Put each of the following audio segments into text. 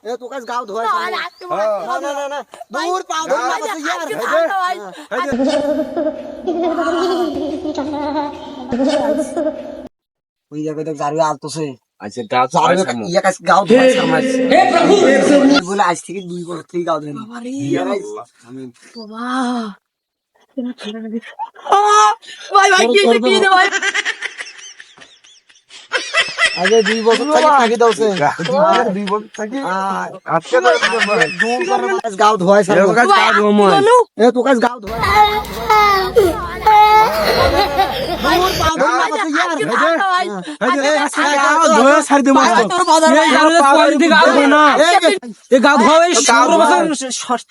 এ তো কাজ গাও ধোয়া না না না না দূর পাও ধর না বস यार ওই জায়গায় তো জারু আলতোছে আচ্ছা গাও জারু ইয়া কাজ গাও ধোয়া সমাজ হে প্রভু বলে আজ থেকে 2 বছর থেকে গাও ধোয়া বাবা রে আমিন বাবা কেনা ঠান্ডা লাগে ভাই ভাই কি দে ভাই আগে 2 বছর থাকি দাওছে 2 বছর থাকি আজকে গাও ধোয়া স্যার গাও ধোয়া এ তো কাজ গাও ধোয়া দূর পাও ধর না বস यार গাও ধোয়া ছাড় দে মাস এ গাও ধোয়া এই 16 বছর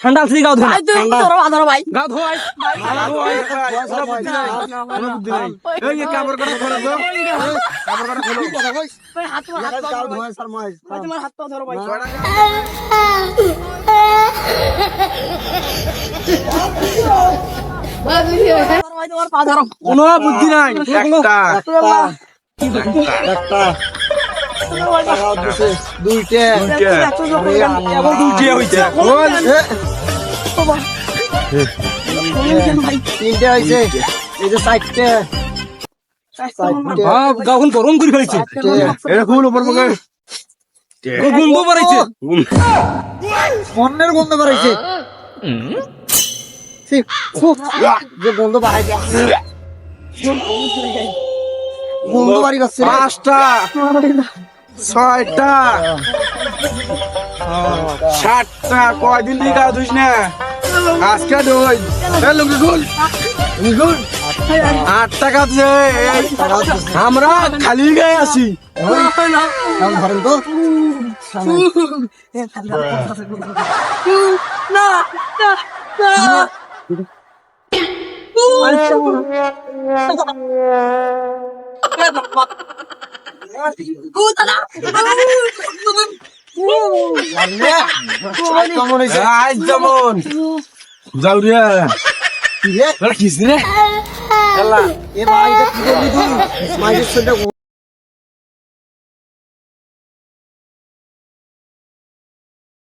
ঠান্ডা থেকে গাও ধোয়া তোর বাঁধর ভাই গাও ধোয়া এই কাপড় কাটা খোলো তো কাপড় কাটা খোলো ভাই হাত গাও ধোয়া স্যার মাই তোমার হাত পা ধরো ভাই তোমার পা ধরো কোনো বুদ্ধি নাই একটা একটা দুইটা এবং দুইটা হইছে বল তিনটা হইছে এই যে চারটে বাপ গাউন গরম করে ফেলেছে এটা কোন উপর মগে গন্ধ বাড়াইছে মনের গন্ধ বাড়াইছে যে গন্ধ বাড়াইছে গন্ধ বাড়ি যাচ্ছে পাঁচটা ছয়টা সাতটা কয়দিন দিয়ে গাও ধুইস না আজকে ধুই লুঙ্গি খুল আটটা কাছে আমরা খালি গায়ে আছি ধরেন তো না না না কেমন হয়েছে আজ যেমন যাও রে কি রে কিস রে এ ভাই এটা কি করলি তুই মাইকের